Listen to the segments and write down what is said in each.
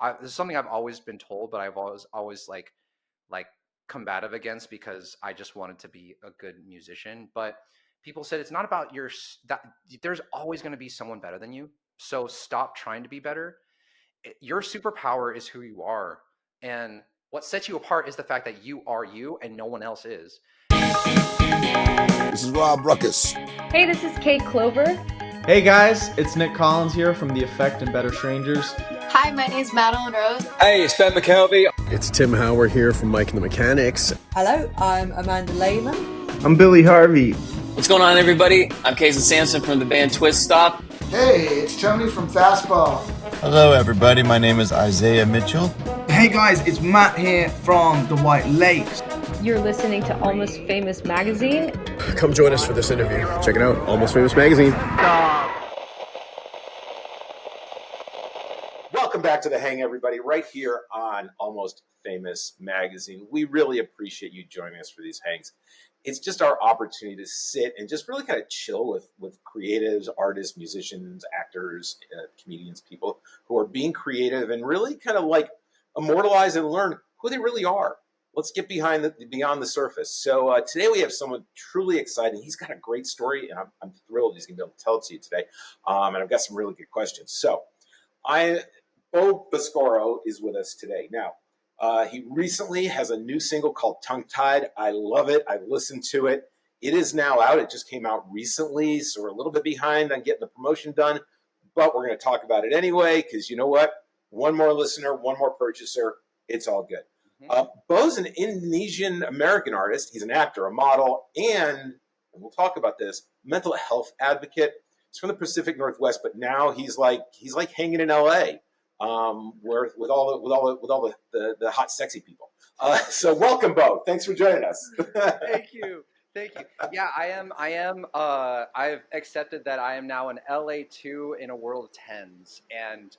this is something I've always been told, but I've always like combative against because I just wanted to be a good musician. But people said it's not about that there's always going to be someone better than you. So stop trying to be better. Your superpower is who you are. And what sets you apart is the fact that you are you and no one else is. This is Rob Ruckus. Hey, this is Kate Clover. Hey guys, it's Nick Collins here from The Effect and Better Strangers. Hi, my name is Madeline Rose. Hey, it's Ben McKelvey. It's Tim Howard here from Mike and the Mechanics. Hello, I'm Amanda Lehman. I'm Billy Harvey. What's going on, everybody? I'm Casey Sampson from the band Twist Stop. Hey, it's Tony from Fastball. Hello, everybody. My name is Isaiah Mitchell. Hey guys, it's Matt here from the White Lakes. You're listening to Almost Famous Magazine. Come join us for this interview. Check it out, Almost Famous Magazine. Welcome back to The Hang, everybody, right here on Almost Famous Magazine. We really appreciate you joining us for these hangs. It's just our opportunity to sit and just really kind of chill with creatives, artists, musicians, actors, comedians, people who are being creative and really kind of like immortalize and learn who they really are. Let's get beyond the surface. So today we have someone truly exciting. He's got a great story, and I'm thrilled he's going to be able to tell it to you today. And I've got some really good questions. So Bo Baskoro is with us today. Now, he recently has a new single called Tongue Tied. I love it. I've listened to it. It is now out. It just came out recently, so we're a little bit behind on getting the promotion done, but we're going to talk about it anyway because you know what? One more listener, one more purchaser. It's all good. Bo's an Indonesian-American artist. He's an actor, a model, and we'll talk about this, mental health advocate. He's from the Pacific Northwest, but now he's like hanging in LA. Where with all the hot, sexy people. So welcome, Bo. Thanks for joining us. Thank you. Yeah, I am. I've accepted that I am now an LA2 in a world of tens, and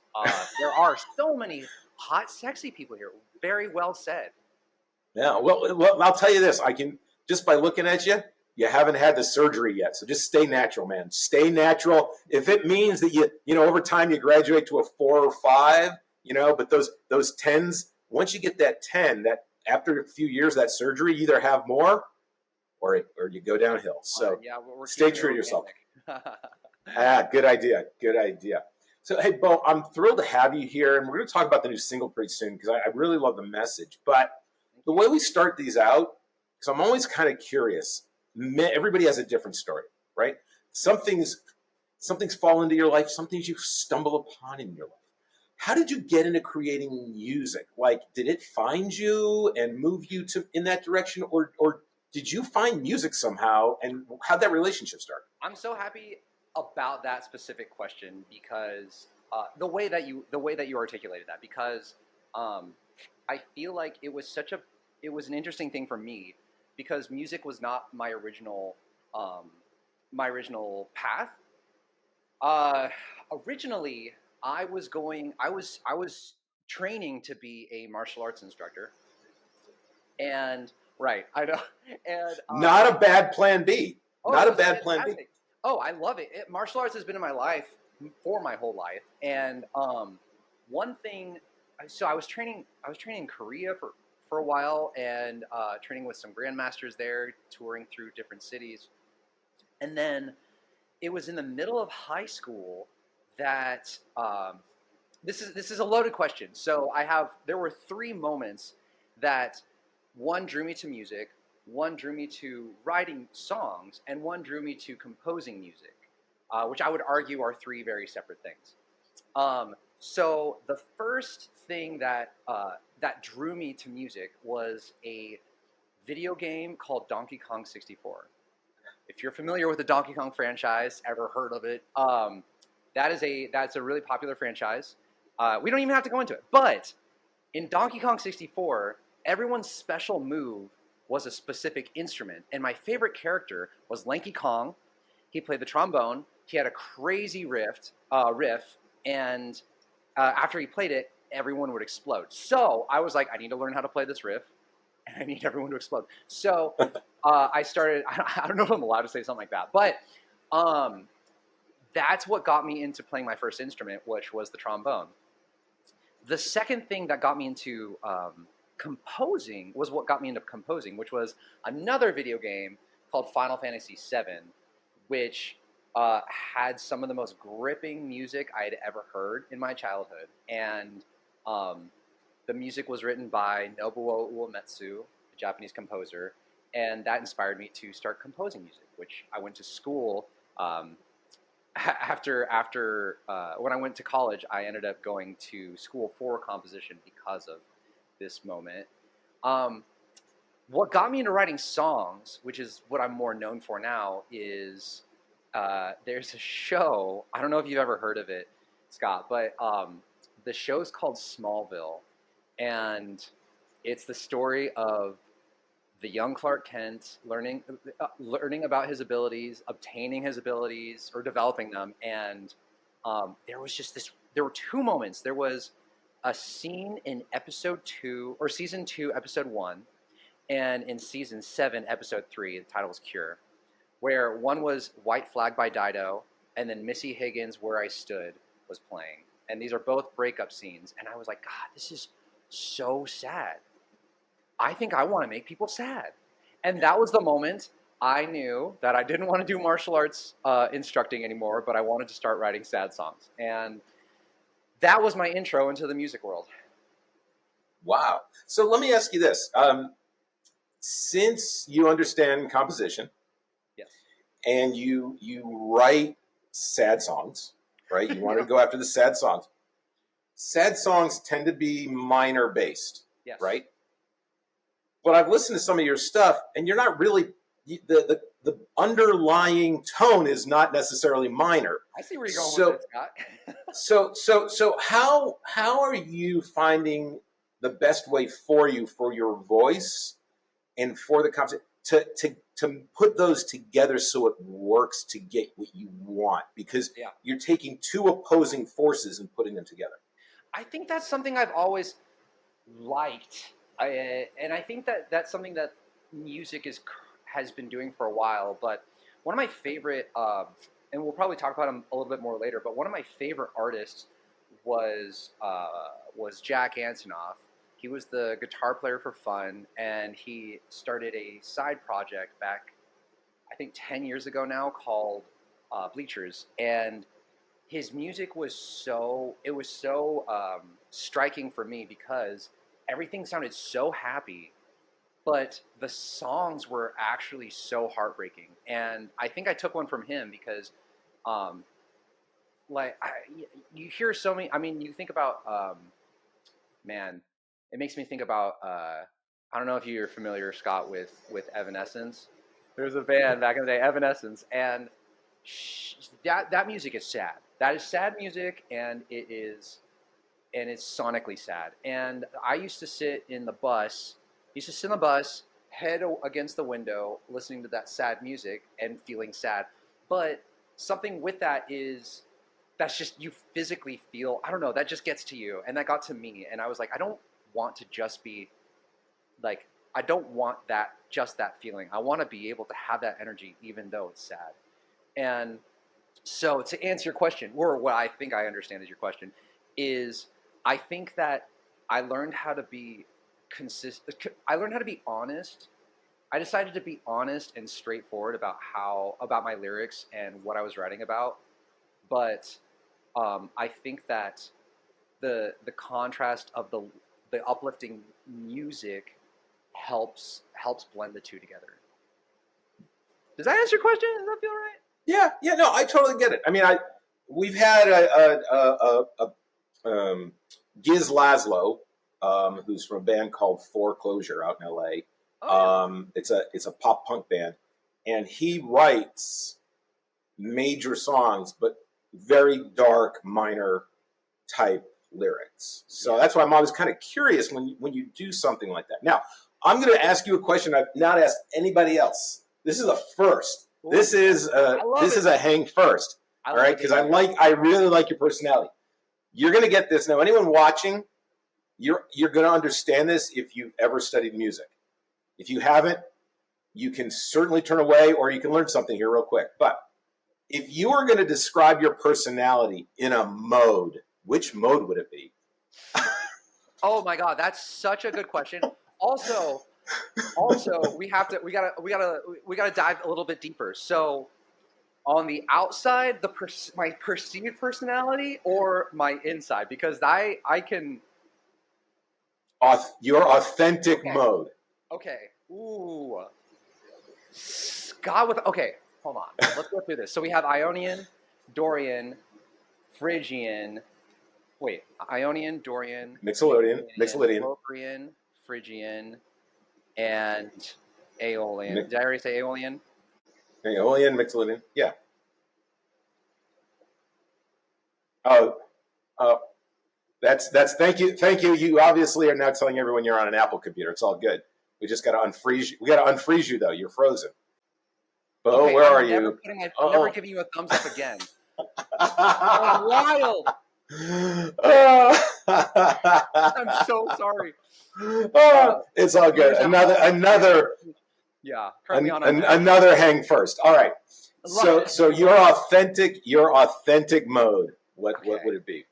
there are so many hot, sexy people here. Very well said. Yeah. Well, I'll tell you this. I can just by looking at you. You haven't had the surgery yet, so just stay natural, man. Stay natural. If it means that you know, over time you graduate to a 4 or 5, but those 10s, once you get that 10, that after a few years, that surgery, you either have more or you go downhill. So stay true to yourself. Good idea. Good idea. So, hey, Bo, I'm thrilled to have you here, and we're going to talk about the new single pretty soon because I really love the message. But the way we start these out, because I'm always kind of curious. Everybody has a different story, right? Some things fall into your life. Some things you stumble upon in your life. How did you get into creating music? Like, did it find you and move you in that direction, or did you find music somehow? And how'd that relationship start? I'm so happy about that specific question because the way that you articulated that, because I feel like it was an interesting thing for me. Because music was not my original path. Originally, I was training to be a martial arts instructor, and right, I know, and not a bad plan B. Not a bad plan B. Oh, I love it. Martial arts has been in my life for my whole life, and one thing. So I was training in Korea for a while and training with some grandmasters there, touring through different cities. And then it was in the middle of high school that this is a loaded question. So there were 3 moments that one drew me to music, one drew me to writing songs, and one drew me to composing music, which I would argue are 3 very separate things. So the first thing that drew me to music was a video game called Donkey Kong 64. If you're familiar with the Donkey Kong franchise, ever heard of it, that's a really popular franchise. We don't even have to go into it, but in Donkey Kong 64, everyone's special move was a specific instrument, and my favorite character was Lanky Kong. He played the trombone. He had a crazy riff, and after he played it, everyone would explode. So I was like, I need to learn how to play this riff, and I need everyone to explode. So I started, I don't know if I'm allowed to say something like that, but that's what got me into playing my first instrument, which was the trombone. the second thing that got me into composing was what got me into composing, which was another video game called Final Fantasy VII, which had some of the most gripping music I had ever heard in my childhood. And the music was written by Nobuo Uematsu, a Japanese composer, and that inspired me to start composing music, which I went to school. After when I went to college, I ended up going to school for composition because of this moment. What got me into writing songs, which is what I'm more known for now, is there's a show. I don't know if you've ever heard of it, Scott, but the show's called Smallville, and it's the story of the young Clark Kent learning about his abilities, obtaining his abilities, or developing them. And there were two moments. There was a scene in episode 2, or season 2, episode 1, and in season 7, episode 3, the title was Cure, where one was White Flag by Dido, and then Missy Higgins' Where I Stood was playing. And these are both breakup scenes. And I was like, God, this is so sad. I think I want to make people sad. And that was the moment I knew that I didn't want to do martial arts instructing anymore, but I wanted to start writing sad songs. And that was my intro into the music world. Wow. So let me ask you this. Since you understand composition, yes, and you write sad songs, right? You want to go after the sad songs. Sad songs tend to be minor based, yes, right? But I've listened to some of your stuff, and you're not really the underlying tone is not necessarily minor. I see where you're going with it, So Scott. how are you finding the best way for your voice and for the composition to put those together so it works to get what you want? Because you're taking two opposing forces and putting them together. I think that's something I've always liked. And I think that that's something that music has been doing for a while. But one of my favorite, and we'll probably talk about him a little bit more later, but one of my favorite artists was Jack Antonoff. He was the guitar player for fun, and he started a side project back, I think 10 years ago now, called Bleachers. And his music was so striking for me because everything sounded so happy, but the songs were actually so heartbreaking. And I think I took one from him because, you hear so many. I mean, you think about, man, it makes me think about. I don't know if you're familiar, Scott, with Evanescence. There's a band back in the day, Evanescence, and that music is sad. That is sad music, and it's sonically sad. And I used to sit in the bus, head against the window, listening to that sad music and feeling sad. But something with that is, that's just, you physically feel, I don't know, that just gets to you. And that got to me. And I was like, I don't want to just be like, I don't want just that feeling. I want to be able to have that energy even though it's sad. And so to answer your question, or what I think I understand is your question, is I think that I learned how to be I learned how to be honest. I decided to be honest and straightforward about my lyrics and what I was writing about. But I think that the contrast of the uplifting music helps blend the two together. Does that answer your question? Does that feel right? Yeah, no, I totally get it. I mean, we've had Giz Laszlo, who's from a band called Foreclosure out in LA. Oh, yeah. It's a pop punk band, and he writes major songs, but very dark, minor type lyrics. So that's why I'm always kind of curious when you do something like that. Now, I'm going to ask you a question I've not asked anybody else. This is a first. Ooh. This is a hang first. All right, because I really like your personality. You're going to get this. Now, anyone watching, you're going to understand this if you've ever studied music. If you haven't, you can certainly turn away, or you can learn something here real quick. But if you were going to describe your personality in a mode, which mode would it be? Oh my God, that's such a good question. Also, we gotta dive a little bit deeper. So, on the outside, my perceived personality, or my inside, because I can. Your authentic mode. Okay. Ooh. God with. Okay, hold on. Let's go through this. So we have Ionian, Dorian, Phrygian. Wait, Ionian, Dorian, Mixolydian, Locrian, Phrygian, and Aeolian. Did I already say Aeolian? Aeolian, Mixolydian, yeah. Oh, that's. Thank you. You obviously are now telling everyone you're on an Apple computer. It's all good. We just got to unfreeze you. We got to unfreeze you though. You're frozen. Bo, okay, where are you? I'm never giving you a thumbs up again. Oh, wild. I'm so sorry. It's all good. Another. Yeah. Another hang first. All right. So your authentic mode. What would it be?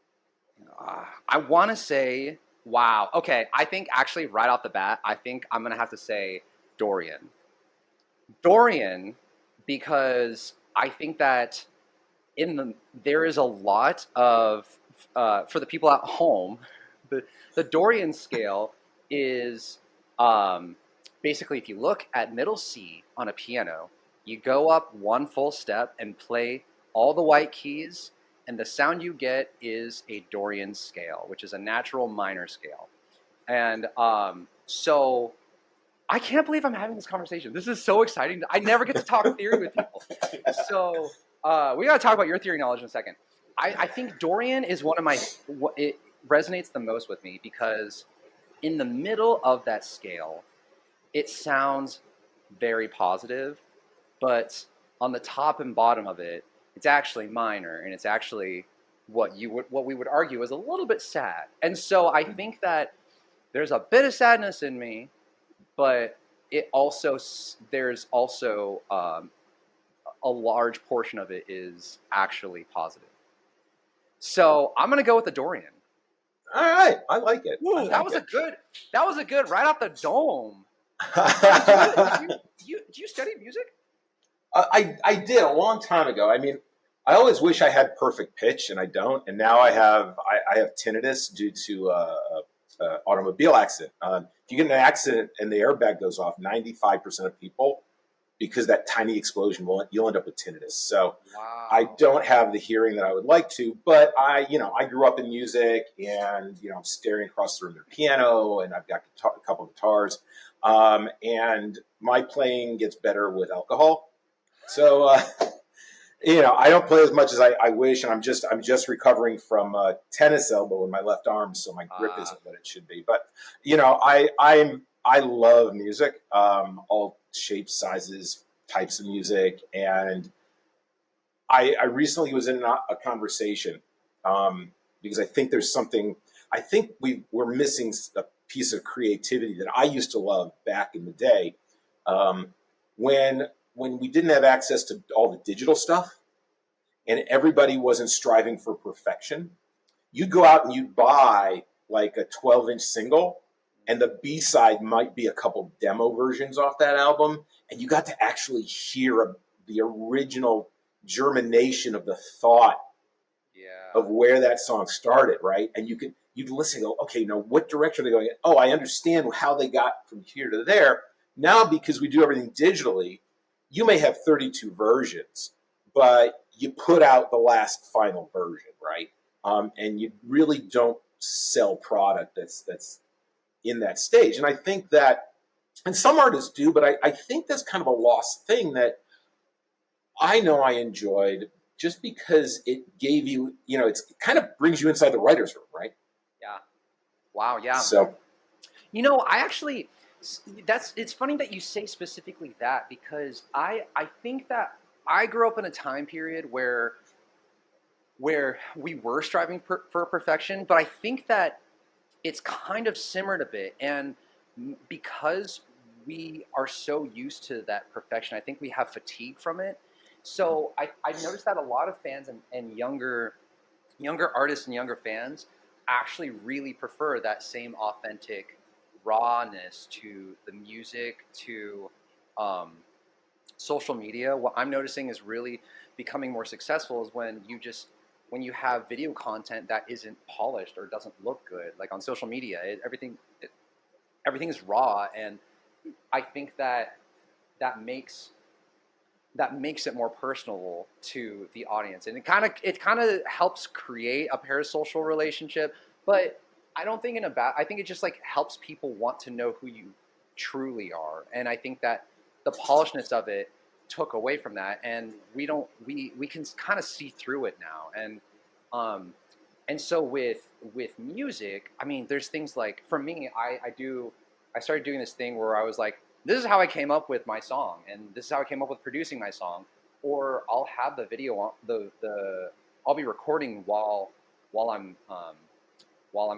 I want to say, wow. Okay, I think actually right off the bat, I think I'm gonna have to say Dorian. Dorian, because I think that there is a lot of for the people at home, the Dorian scale is basically, if you look at middle C on a piano, you go up one full step and play all the white keys, and the sound you get is a Dorian scale, which is a natural minor scale. And so I can't believe I'm having this conversation. This is so exciting. I never get to talk theory with people. So we got to talk about your theory knowledge in a second. I think Dorian is it resonates the most with me because in the middle of that scale, it sounds very positive, but on the top and bottom of it, it's actually minor, and it's actually what we would argue is a little bit sad. And so I think that there's a bit of sadness in me, but there's also a large portion of it is actually positive. So I'm gonna go with the Dorian. All right, I like it. Ooh, that was a good right off the dome. Do you study music? I did a long time ago. I mean, I always wish I had perfect pitch, and I don't. And now I have tinnitus due to automobile accident. If you get in an accident and the airbag goes off, 95% of people, because that tiny explosion, you'll end up with tinnitus. So wow. I don't have the hearing that I would like to, but I grew up in music, and I'm staring across the room at a piano, and I've got a couple of guitars, and my playing gets better with alcohol. So I don't play as much as I wish, and I'm just recovering from a tennis elbow in my left arm, so my grip isn't what it should be. But I love music, all shapes, sizes, types of music, and I recently was in a conversation because I think there's something. I think we're missing a piece of creativity that I used to love back in the day, when we didn't have access to all the digital stuff, and everybody wasn't striving for perfection. You'd go out and you'd buy like a 12-inch single, and the B-side might be a couple demo versions off that album, and you got to actually hear the original germination of the thought of where that song started, right? And you'd listen and go, okay, now what direction are they going in? Oh, I understand how they got from here to there. Now, because we do everything digitally, you may have 32 versions, but you put out the last final version, right? And you really don't sell product that's in that stage. And I think that, and some artists do, but I think that's kind of a lost thing that I know I enjoyed just because it gave you, it kind of brings you inside the writer's room, right? Yeah. Wow, yeah. So, it's funny that you say specifically that, because I think that I grew up in a time period where we were striving for perfection, but I think that it's kind of simmered a bit, and because we are so used to that perfection, I think we have fatigue from it. So I noticed that a lot of fans and younger artists and younger fans actually really prefer that same authentic rawness to the music, to social media. What I'm noticing is really becoming more successful is when you have video content that isn't polished or doesn't look good, like on social media. Everything is raw, and I think that makes it more personable to the audience, and it kind of helps create a parasocial relationship. But I don't think I think it just like helps people want to know who you truly are, and I think that the polishedness of it took away from that, and we can kind of see through it now, and so with music, I mean, there's things like, for me, I started doing this thing where I was like, this is how I came up with my song, and this is how I came up with producing my song. Or I'll have the video on I'll be recording while I'm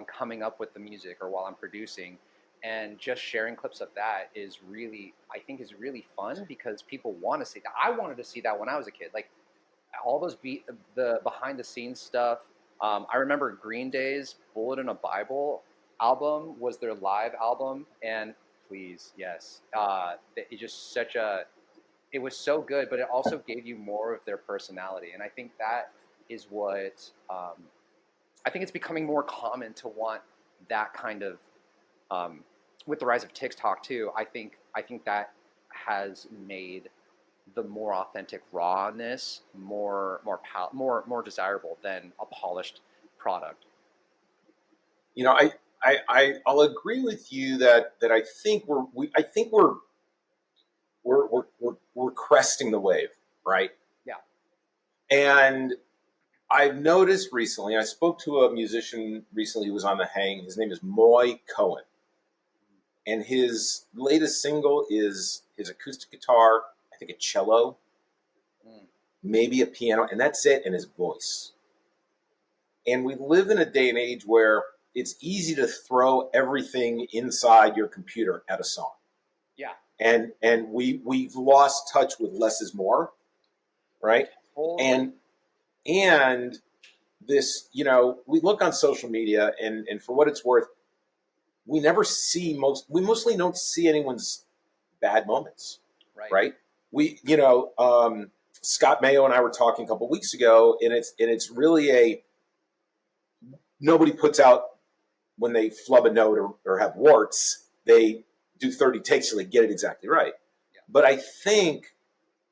coming up with the music or while I'm producing, and just sharing clips of that I think is really fun, because people want to see that. I wanted to see that when I was a kid, like all those the behind the scenes stuff. I remember Green Day's Bullet in a Bible album was their live album, and please, yes, it was so good, but it also gave you more of their personality, and I think that is what I think it's becoming more common to want that kind of with the rise of TikTok too. I think that has made the more authentic rawness more desirable than a polished product. You know, I'll agree with you that I think we're cresting the wave, right? Yeah. And I've noticed recently, I spoke to a musician recently who was on the hang. His name is Moy Cohen, and his latest single is his acoustic guitar, I think a cello, maybe a piano, and that's it, and his voice. And we live in a day and age where it's easy to throw everything inside your computer at a song. Yeah. And we've lost touch with less is more, right? Totally. And this, you know, we look on social media, and for what it's worth, we mostly don't see anyone's bad moments, right? Scott Mayo and I were talking a couple weeks ago, and it's really nobody puts out when they flub a note or have warts, they do 30 takes till they get it exactly right. Yeah. But I think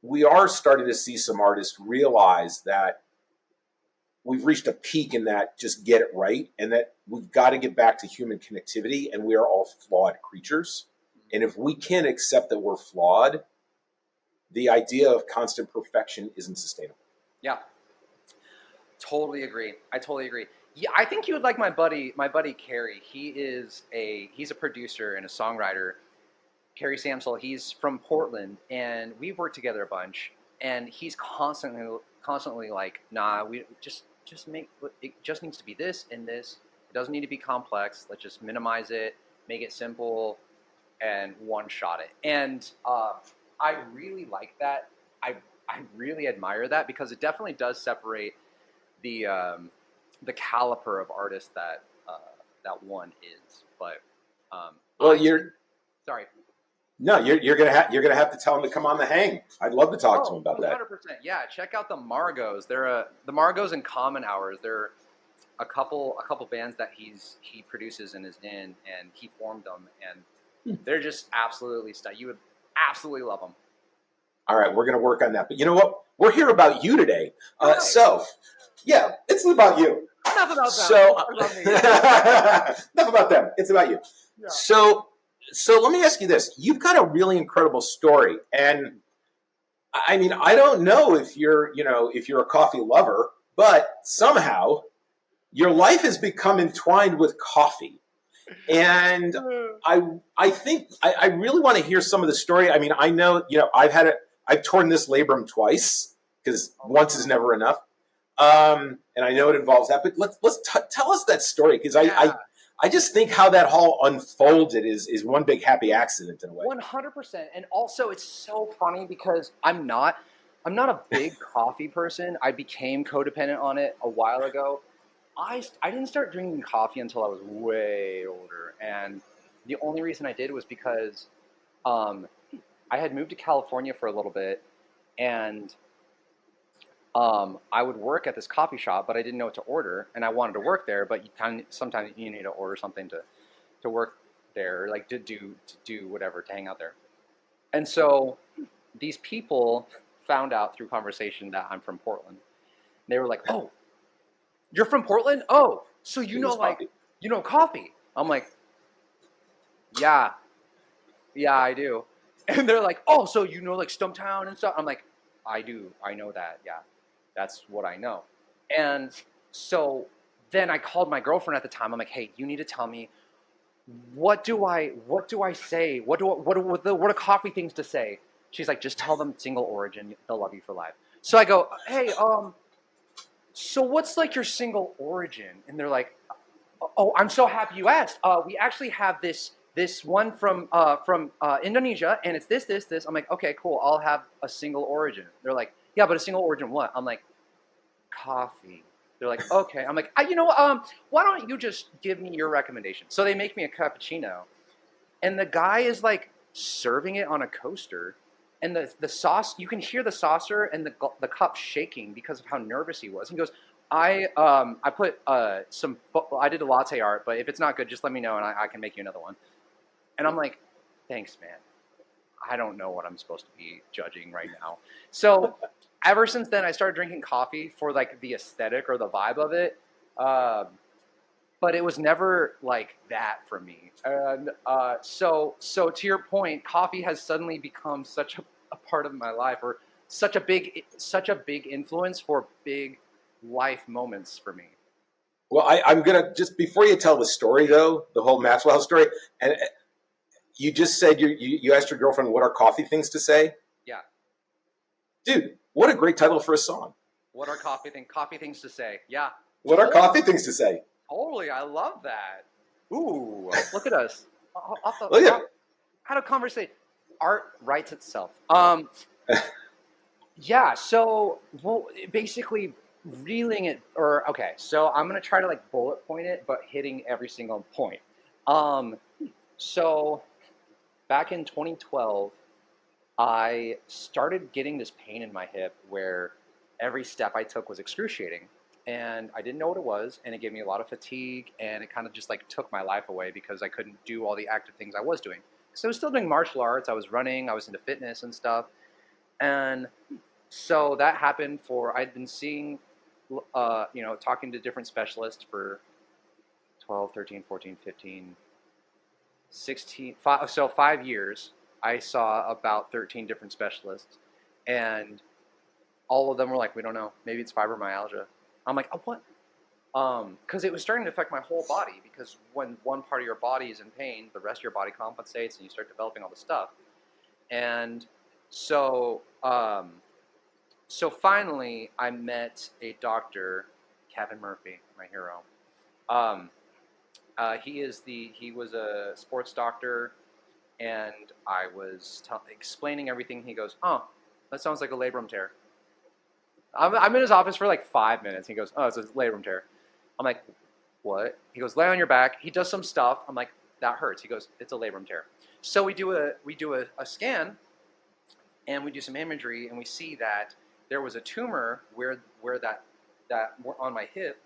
we are starting to see some artists realize that we've reached a peak in that just get it right, and that we've got to get back to human connectivity, and we are all flawed creatures. And if we can't accept that we're flawed, the idea of constant perfection isn't sustainable. Yeah. Totally agree. I totally agree. Yeah, I think you would like my buddy Carrie. He's a producer and a songwriter. Carrie Samsel. He's from Portland, and we've worked together a bunch. And he's constantly like, nah, we just make it. Just needs to be this and this. It doesn't need to be complex. Let's just minimize it, make it simple, and one shot it. And I really like that. I really admire that, because it definitely does separate the caliber of artist that one is. But sorry. No, you're gonna have to tell him to come on the hang. I'd love to talk to him about 100%. That. 100%. Yeah, check out the Margos. They're the Margos and Common Hours. They're a couple bands that he produces and is in, and he formed them, and they're just absolutely stunning. You would absolutely love them. All right, we're gonna work on that. But you know what? We're here about you today. Right. So, yeah, it's about you. Enough about them. So, enough about them. It's about you. Yeah. So let me ask you this. You've got a really incredible story. And I mean, I don't know if you're a coffee lover, but somehow your life has become entwined with coffee. And I think I really want to hear some of the story. I mean, I know, I've torn this labrum twice, because once is never enough. And I know it involves that, but let's tell us that story, because I just think how that all unfolded is one big happy accident in a way. 100%. And also, it's so funny because I'm not a big coffee person. I became codependent on it a while ago. I didn't start drinking coffee until I was way older, and the only reason I did was because um, I had moved to California for a little bit, and I would work at this coffee shop, but I didn't know what to order, and I wanted to work there, but sometimes you need to order something to work there, like to do whatever, to hang out there. And so these people found out through conversation that I'm from Portland. They were like, "Oh, you're from Portland? Oh, so you know coffee?" I'm like, "Yeah, yeah, I do." And they're like, "Oh, so you know like Stumptown and stuff?" I'm like, "I do. I know that. Yeah, that's what I know." And so then I called my girlfriend at the time. I'm like, "Hey, you need to tell me what do I say? What are coffee things to say?" She's like, "Just tell them single origin. They'll love you for life." So I go, "Hey, so what's like your single origin?" And they're like, "Oh, I'm so happy you asked. We actually have this one from Indonesia, and it's this." I'm like, "Okay, cool. I'll have a single origin." They're like, "Yeah, but a single origin what?" I'm like, "Coffee." They're like, "Okay." I'm like, why don't you just give me your recommendation?" So they make me a cappuccino, and the guy is like serving it on a coaster, and the sauce, you can hear the saucer and the cup shaking because of how nervous he was. He goes, I put I did a latte art, but if it's not good, just let me know and I can make you another one." And I'm like, "Thanks, man. I don't know what I'm supposed to be judging right now." So ever since then, I started drinking coffee for like the aesthetic or the vibe of it. But it was never like that for me. And so to your point, coffee has suddenly become such a part of my life, or such a big influence for big life moments for me. Well, I'm gonna just, before you tell the story though, the whole Maxwell story, and you just said you asked your girlfriend what are coffee things to say. Yeah, dude, what a great title for a song. What are coffee things to say? Yeah. What are coffee things to say? Totally, I love that. Ooh, look at us. Look at had a conversation. Art writes itself. Yeah. So, well, basically, reeling it, or okay. So I'm gonna try to like bullet point it, but hitting every single point. So back in 2012, I started getting this pain in my hip where every step I took was excruciating. And I didn't know what it was, and it gave me a lot of fatigue, and it kind of just like took my life away because I couldn't do all the active things I was doing. So I was still doing martial arts, I was running, I was into fitness and stuff. And so that happened I'd been seeing, talking to different specialists for 12, 13, 14, 15, 16, 5 years. I saw about 13 different specialists, and all of them were like, "We don't know, maybe it's fibromyalgia." I'm like, "Oh, what?" Because it was starting to affect my whole body, because when one part of your body is in pain, the rest of your body compensates and you start developing all the stuff. And so finally I met a doctor, Kevin Murphy, my hero. He was a sports doctor, and I was explaining everything. He goes, "Oh, that sounds like a labrum tear." I'm in his office for like 5 minutes. He goes, "Oh, it's a labrum tear." I'm like, "What?" He goes, "Lay on your back." He does some stuff. I'm like, "That hurts." He goes, "It's a labrum tear." So we do a scan, and we do some imagery, and we see that there was a tumor where that on my hip,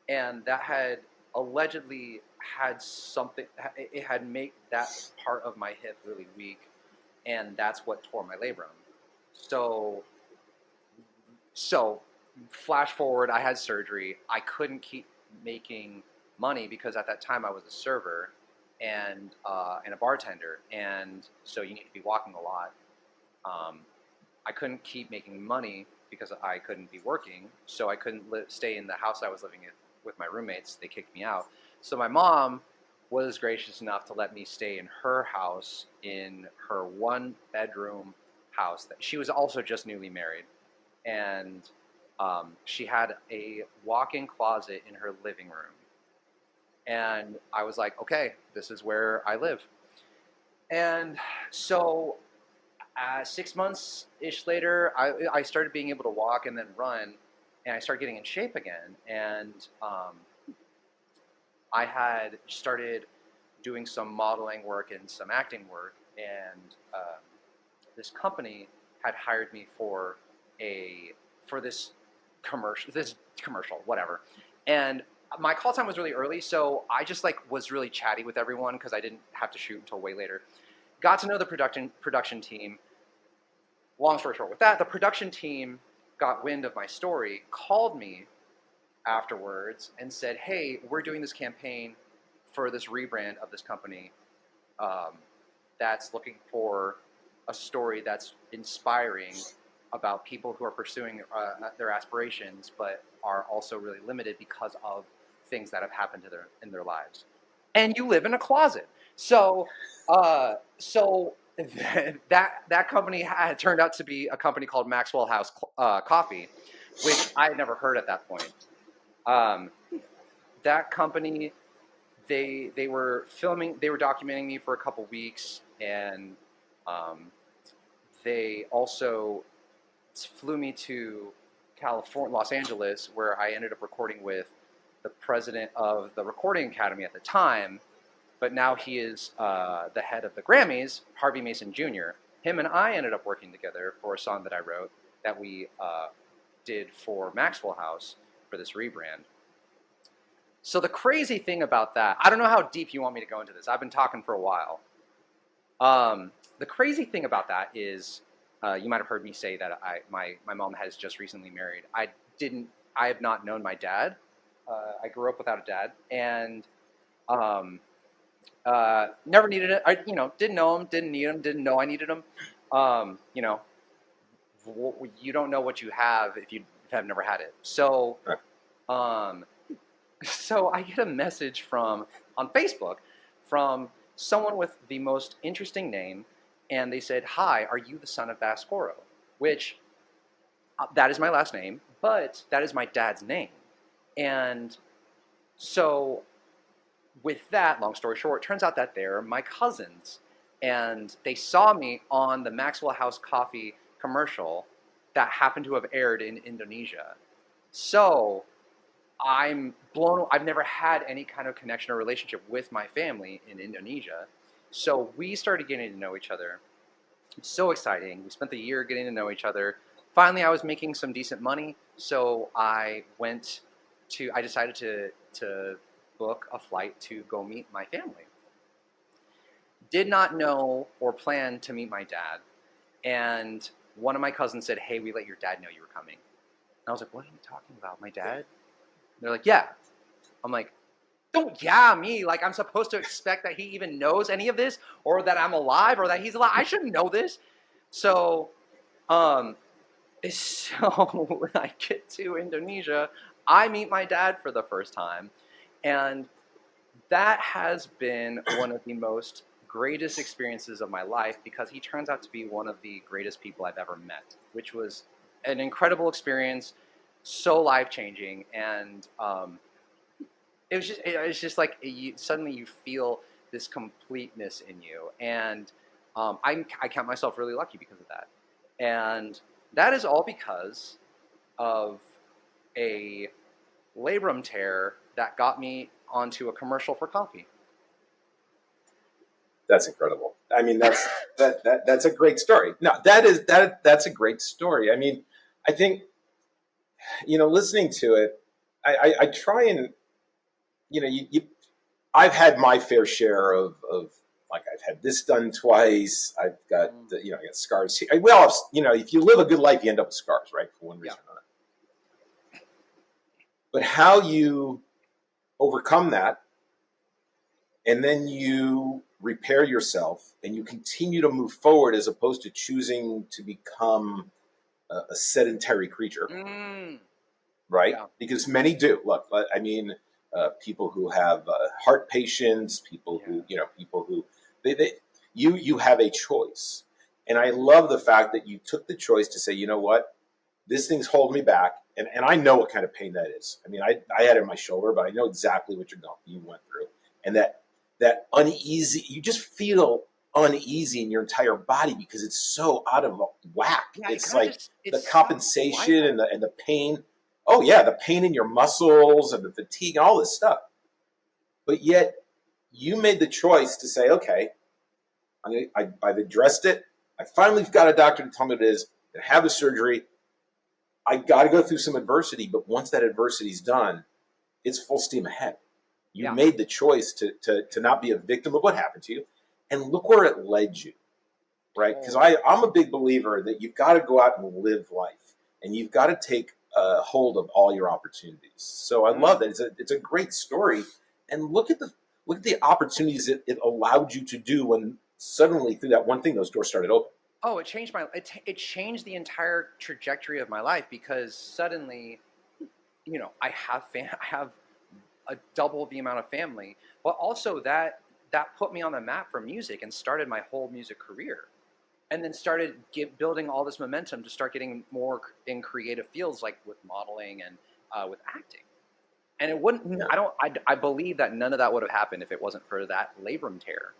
and that had allegedly had something. It had made that part of my hip really weak, and that's what tore my labrum. So, flash forward, I had surgery. I couldn't keep making money because at that time I was a server and a bartender, and so you need to be walking a lot. I couldn't keep making money because I couldn't be working, so I couldn't stay in the house I was living in with my roommates. They kicked me out. So my mom was gracious enough to let me stay in her house, in her 1-bedroom house. That she was also just newly married. And she had a walk-in closet in her living room. And I was like, "Okay, this is where I live." And so 6 months-ish later, I started being able to walk and then run, and I started getting in shape again. And I had started doing some modeling work and some acting work, and this company had hired me for this commercial, whatever. And my call time was really early, so I just like was really chatty with everyone because I didn't have to shoot until way later. Got to know the production team. Long story short, with that, the production team got wind of my story, called me afterwards, and said, "Hey, we're doing this campaign for this rebrand of this company that's looking for a story that's inspiring about people who are pursuing their aspirations, but are also really limited because of things that have happened to in their lives. And you live in a closet." So, that company had turned out to be a company called Maxwell House Coffee, which I had never heard at that point. That company, they were documenting me for a couple weeks, and they also flew me to California, Los Angeles, where I ended up recording with the president of the Recording Academy at the time, but now he is the head of the Grammys, Harvey Mason Jr. Him and I ended up working together for a song that I wrote that we did for Maxwell House for this rebrand. So the crazy thing about that, I don't know how deep you want me to go into this. I've been talking for a while. The crazy thing about that is, you might have heard me say that my mom has just recently married. I have not known my dad. I grew up without a dad, and never needed it. Didn't know him, didn't need him, didn't know I needed him. You don't know what you have if you have never had it. So, so I get a message on Facebook from someone with the most interesting name, and they said, "Hi, are you the son of Baskoro?" Which, that is my last name, but that is my dad's name. And so with that, long story short, turns out that they're my cousins, and they saw me on the Maxwell House Coffee commercial that happened to have aired in Indonesia. So I'm blown. I've never had any kind of connection or relationship with my family in Indonesia. So we started getting to know each other. It's so exciting. We spent the year getting to know each other. Finally, I was making some decent money, so I decided to book a flight to go meet my family. Did not know or plan to meet my dad. And one of my cousins said, "Hey, we let your dad know you were coming." And I was like, "What are you talking about? My dad?" And they're like, "Yeah." I'm like, "Don't me. Like, I'm supposed to expect that he even knows any of this, or that I'm alive, or that he's alive. I shouldn't know this." So, when I get to Indonesia, I meet my dad for the first time. And that has been one of the most greatest experiences of my life, because he turns out to be one of the greatest people I've ever met, which was an incredible experience, so life-changing. And it's just like suddenly you feel this completeness in you. And I count myself really lucky because of that. And that is all because of a labrum tear that got me onto a commercial for coffee. That's incredible. I mean, that's a great story. No, that's a great story. I mean, I think, listening to it, I try and, I've had my fair share of like, I've had this done twice. I've got, I got scars. Well, if you live a good life, you end up with scars, right? For one reason or another. But how you overcome that, and then you repair yourself, and you continue to move forward, as opposed to choosing to become a sedentary creature, right? Yeah. Because many do. Look, I mean, people who have heart patients, people who, people who you have a choice, and I love the fact that you took the choice to say, you know what, this thing's holding me back. And I know what kind of pain that is. I mean, I had it in my shoulder, but I know exactly what you went through. And that uneasy, you just feel uneasy in your entire body because it's so out of whack. Yeah, it's like the compensation and the pain. Oh yeah, the pain in your muscles and the fatigue and all this stuff. but yet you made the choice to say, okay, I've addressed it. I finally got a doctor to tell me what it is. I have the surgery. I got to go through some adversity, but once that adversity is done, it's full steam ahead. You made the choice to not be a victim of what happened to you, and look where it led you, right? Because I'm a big believer that you've got to go out and live life, and you've got to take hold of all your opportunities. So I love that. It's a great story, and look at the opportunities it allowed you to do when suddenly through that one thing those doors started open. Oh, it changed it changed the entire trajectory of my life, because suddenly, I have a double the amount of family, but also that put me on the map for music and started my whole music career, and then started building all this momentum to start getting more in creative fields, like with modeling and with acting. And it wouldn't. I believe that none of that would have happened if it wasn't for that labrum tear.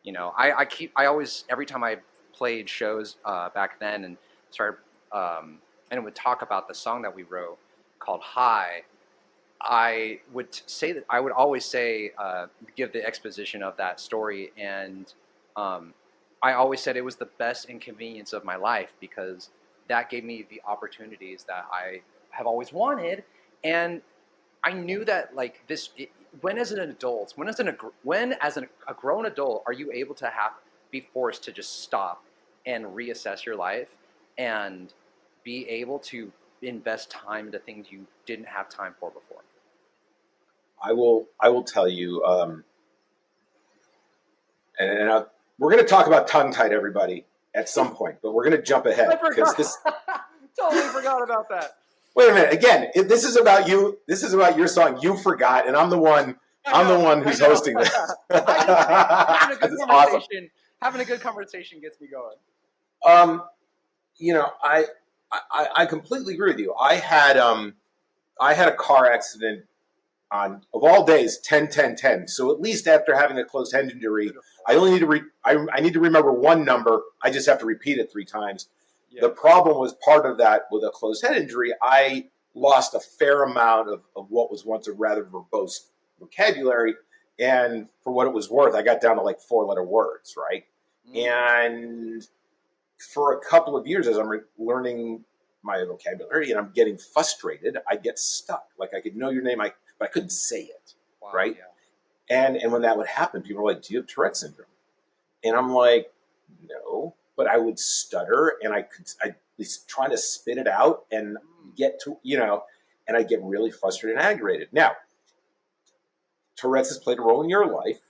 I always, every time I played shows back then and started and would talk about the song that we wrote called High, I would always say, give the exposition of that story, and I always said it was the best inconvenience of my life, because that gave me the opportunities that I have always wanted. And I knew that, like, when as a grown adult are you able to be forced to just stop and reassess your life and be able to invest time into things you didn't have time for before? I will tell you, and we're going to talk about tongue-tied, everybody, at some point, but we're going to jump ahead because this totally forgot about that. Wait a minute. Again, this is about you. This is about your song. You forgot, and I'm the one. I'm the one who's hosting this. Having a good conversation gets me going. I completely agree with you. I had a car accident on, of all days, 10-10-10. So at least after having a closed head injury, I only need to I need to remember one number. I just have to repeat it 3 times. Yeah. The problem was part of that with a closed head injury. I lost a fair amount of what was once a rather verbose vocabulary. And for what it was worth, I got down to like 4-letter words, right? And for a couple of years, as I'm learning my vocabulary and I'm getting frustrated, I get stuck. Like, I could know your name, but I couldn't say it, right? Yeah. And when that would happen, people were like, do you have Tourette syndrome? And I'm like, no. But I would stutter, and I'd try to spit it out and get to, and I'd get really frustrated and aggravated. Now, Tourette's has played a role in your life,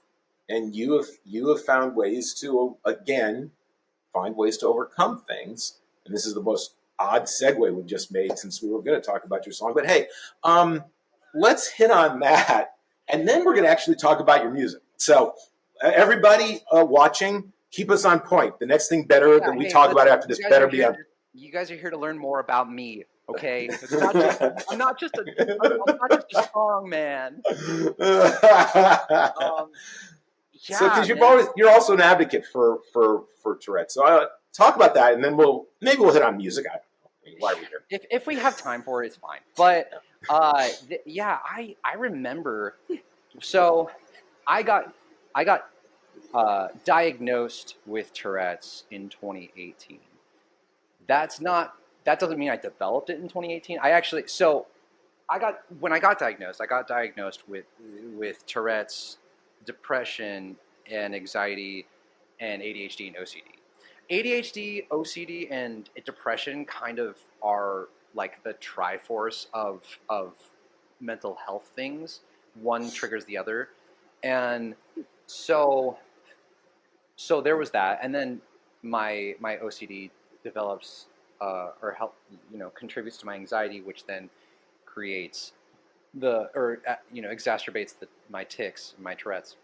and you have found ways to, again, find ways to overcome things. And this is the most odd segue we've just made, since we were going to talk about your song. But hey, let's hit on that, and then we're going to actually talk about your music. So everybody watching, keep us on point. The next thing that we talk about after this better be on. You guys are here to learn more about me, okay? I'm not just a song man. So, because you're also an advocate for Tourette. So talk about that, and then maybe we'll hit on music. I don't know why we're here. If we have time for it, it's fine. But I remember. So I got diagnosed with Tourette's in 2018. That doesn't mean I developed it in 2018. When I got diagnosed with Tourette's, depression, and anxiety, and ADHD and OCD. ADHD, OCD, and depression kind of are like the triforce of mental health things. One triggers the other. And so there was that, and then my OCD develops contributes to my anxiety, which then creates exacerbates my tics, my Tourette's.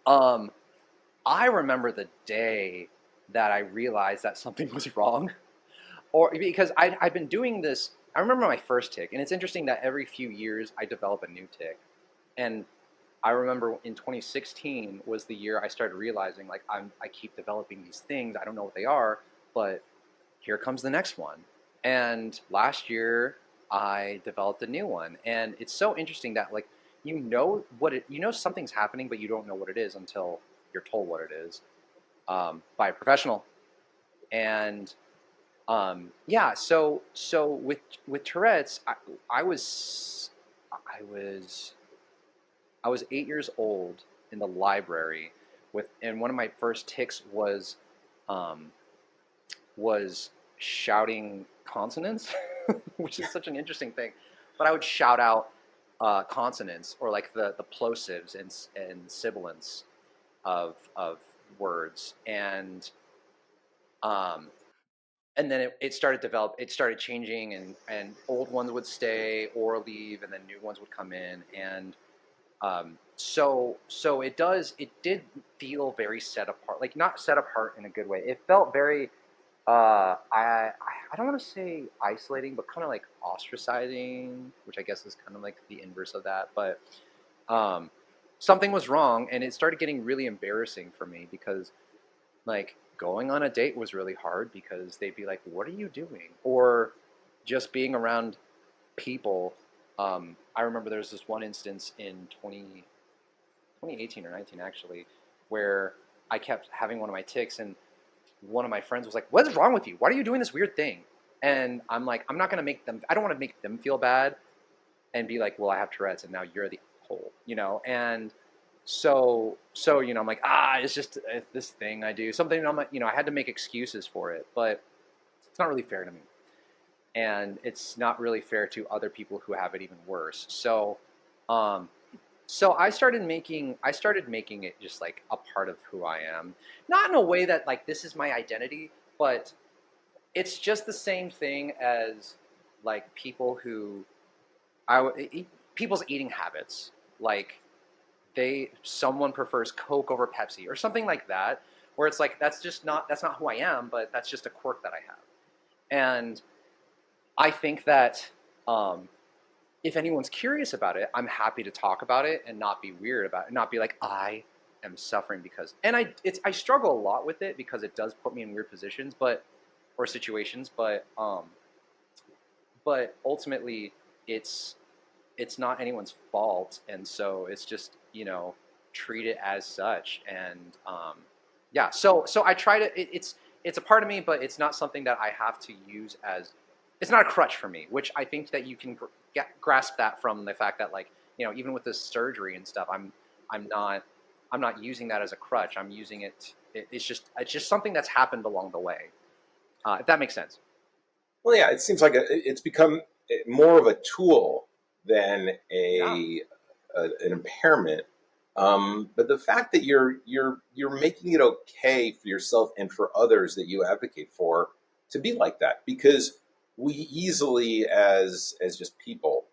I remember the day that I realized that something was wrong, or because I've been doing this. I remember my first tic, and it's interesting that every few years I develop a new tic, and I remember in 2016 was the year I started realizing, like, I keep developing these things. I don't know what they are, but here comes the next one. And last year I developed a new one. And it's so interesting that, like, you know something's happening, but you don't know what it is until you're told what it is by a professional. And yeah, so with Tourette's, I was I was I was 8 years old in the library and one of my first tics um, was shouting consonants, which is such an interesting thing. But I would shout out consonants or like the plosives and sibilants of words, um, and then it started it started changing, and old ones would stay or leave, and then new ones would come in, and so it did feel very set apart, like not set apart in a good way. It felt very I don't want to say isolating, but kind of like ostracizing, which I guess is kind of like the inverse of that. But um, something was wrong, and it started getting really embarrassing for me because like going on a date was really hard because they'd be like, "What are you doing?" Or just being around people. I remember there was this one instance in 2018 or 19 actually, where I kept having one of my tics, and one of my friends was like, "What is wrong with you? Why are you doing this weird thing?" And I'm like, I'm not gonna make them. I don't want to make them feel bad, and be like, "Well, I have Tourette's, and now you're the asshole," you know. And so I'm like, it's just this thing I do something. I'm like, I had to make excuses for it, but it's not really fair to me, and it's not really fair to other people who have it even worse. Um, so I started making it just like a part of who I am, not in a way that like this is my identity, but it's just the same thing as like people's eating habits. Like someone prefers Coke over Pepsi or something like that, where it's like that's not who I am, but that's just a quirk that I have. And I think that if anyone's curious about it, I'm happy to talk about it and not be weird about it, not be like I am suffering because. And I struggle a lot with it because it does put me in weird positions, or situations, but ultimately it's not anyone's fault, and so it's just treat it as such. And yeah, so I try to. It's a part of me, but it's not something that I have to use as. It's not a crutch for me, which I think that you can grasp that from the fact that like even with this surgery and stuff, I'm not using that as a crutch. I'm using it. It's just something that's happened along the way. If that makes sense. Well, yeah, it seems like it's become more of a tool than an impairment. But the fact that you're making it okay for yourself and for others that you advocate for to be like that, because we easily, as just people,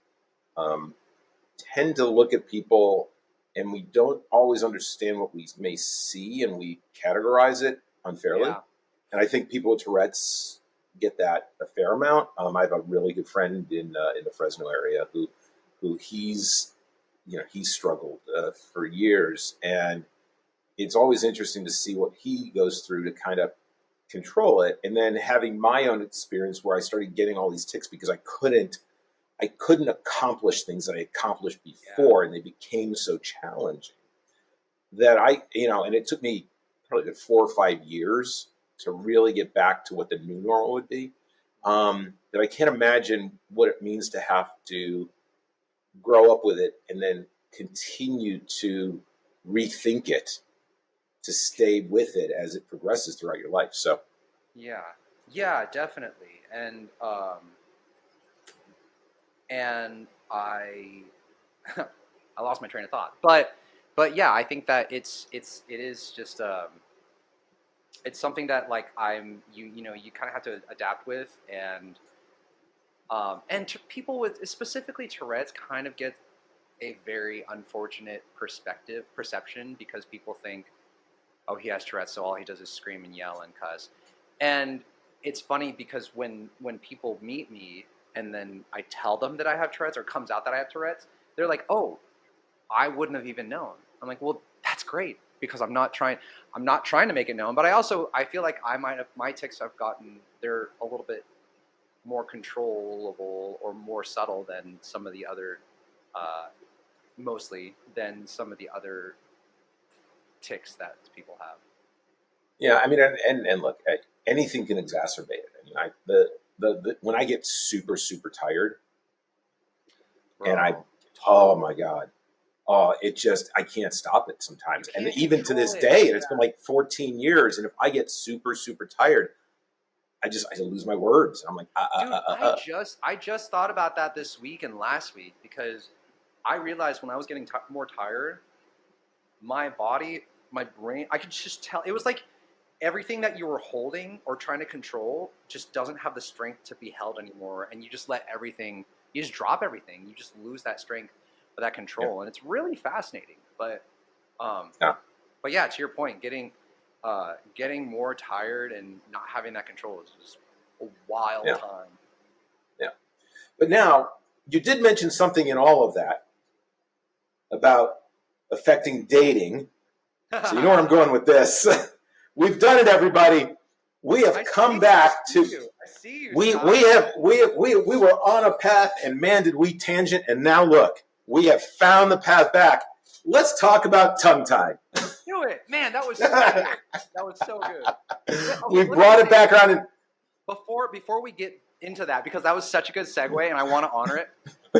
tend to look at people and we don't always understand what we may see, and we categorize it unfairly. Yeah. And I think people with Tourette's get that a fair amount. I have a really good friend in the Fresno area who he's struggled for years, and it's always interesting to see what he goes through to kind of control it. And then having my own experience where I started getting all these tics because I couldn't accomplish things that I accomplished before, and they became so challenging that and it took me probably 4 or 5 years to really get back to what the new normal would be. That I can't imagine what it means to have to grow up with it and then continue to rethink it, to stay with it as it progresses throughout your life. So yeah, definitely. And I I lost my train of thought, but yeah, I think that it is just it's something that like you kind of have to adapt with. And people with specifically Tourette's kind of get a very unfortunate perception, because people think, oh, he has Tourette's, so all he does is scream and yell and cuss. And it's funny because when people meet me and then I tell them that I have Tourette's, or it comes out that I have Tourette's, they're like, oh, I wouldn't have even known. I'm like, well, that's great, because I'm not trying to make it known. But I feel like my tics I've gotten, they're a little bit more controllable or more subtle than some of the other mostly than some of the other tics that people have. Yeah, I mean, and look, anything can exacerbate it. I mean, the when I get super tired, and oh my God, it just, I can't stop it sometimes. And even to this day, and it's been like 14 years, and if I get super tired, I lose my words. I'm like, I just thought about that this week and last week, because I realized when I was getting more tired, my body, my brain, I could just tell. It was like everything that you were holding or trying to control just doesn't have the strength to be held anymore, and you just let everything, you just drop everything. You just lose that strength or that control, and it's really fascinating. But but yeah, to your point, getting more tired and not having that control is just a wild time. Yeah. But now, you did mention something in all of that about affecting dating. So you know where I'm going with this. We've done it, everybody. We have come back to. I see you. We were on a path, and man, did we tangent. And now look, we have found the path back. Let's talk about tongue-tied. Do it, man. That was so good. That was so good. We brought it back around. And before we get into that, because that was such a good segue, and I want to honor it.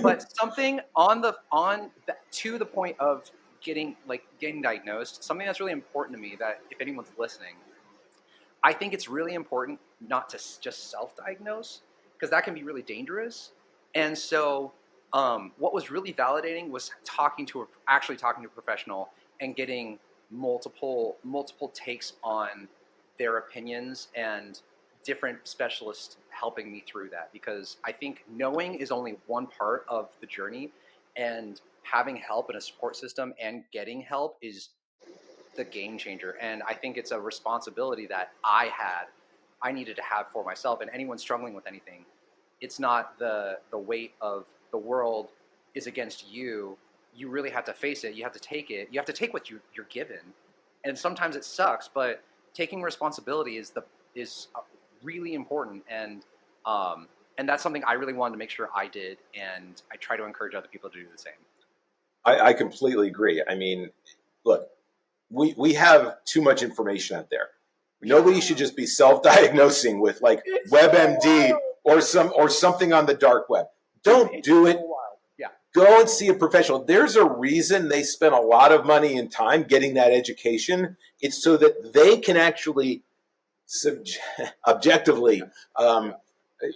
But something to the point of getting diagnosed, something that's really important to me, that if anyone's listening, I think it's really important not to just self-diagnose, because that can be really dangerous. And so what was really validating was talking to a professional and getting multiple takes on their opinions and different specialists helping me through that, because I think knowing is only one part of the journey, and having help and a support system and getting help is the game changer. And I think it's a responsibility that I needed to have for myself, and anyone struggling with anything. It's not the weight of the world is against you. You really have to face it. You have to take it. You have to take what you're given. And sometimes it sucks, but taking responsibility is really important. And that's something I really wanted to make sure I did. And I try to encourage other people to do the same. I completely agree. I mean, look, we have too much information out there. Nobody should just be self-diagnosing with like WebMD or something on the dark web. Don't do it. Yeah. Go and see a professional. There's a reason they spend a lot of money and time getting that education. It's so that they can actually objectively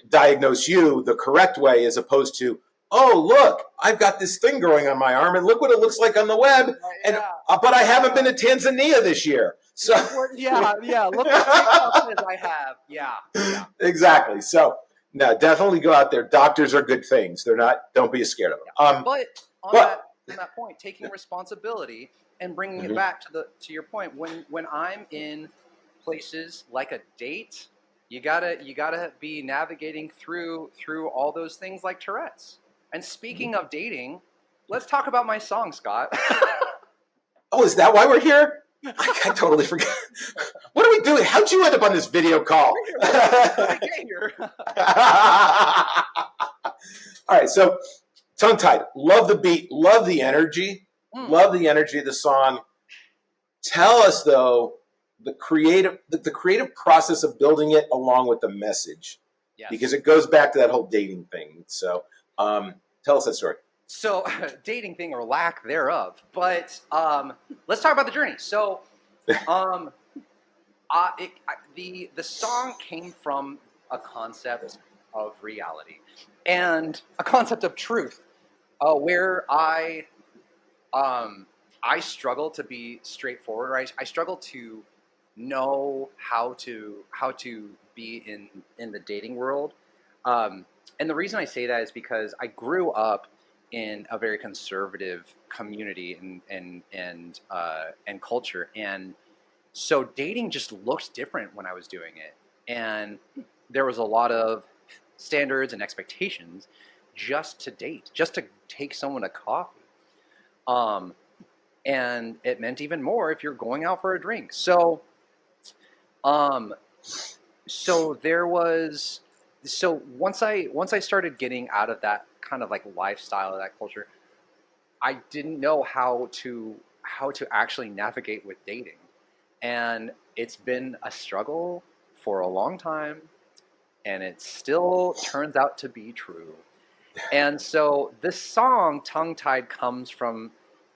diagnose you the correct way, as opposed to, oh, look, I've got this thing growing on my arm, and look what it looks like on the web. And but I haven't been to Tanzania this year. So yeah. Look what I have. Yeah. Exactly. So no, definitely go out there. Doctors are good things. They're not. Don't be scared of them. But on that point, taking responsibility and bringing it back to your point, when I'm in places like a date, you gotta be navigating through all those things like Tourette's. And speaking of dating, let's talk about my song, Scott. Oh, is that why we're here? I totally forgot. What are we doing? How'd you end up on this video call? All right, so tongue-tied. Love the beat. Love the energy. Love the energy of the song. Tell us, though, the creative process of building it along with the message. Yes. Because it goes back to that whole dating thing. So tell us that story. So dating thing or lack thereof. But let's talk about the journey. So the song came from a concept of reality and a concept of truth, where I struggle to be straightforward. I struggle to know how to be in the dating world. And the reason I say that is because I grew up in a very conservative community and culture, and so dating just looked different when I was doing it, and there was a lot of standards and expectations just to date, just to take someone to coffee, and it meant even more if you're going out for a drink. So once I started getting out of that kind of like lifestyle of that culture, I didn't know how to actually navigate with dating, and it's been a struggle for a long time, and it still turns out to be true. And so this song "Tongue Tied" comes from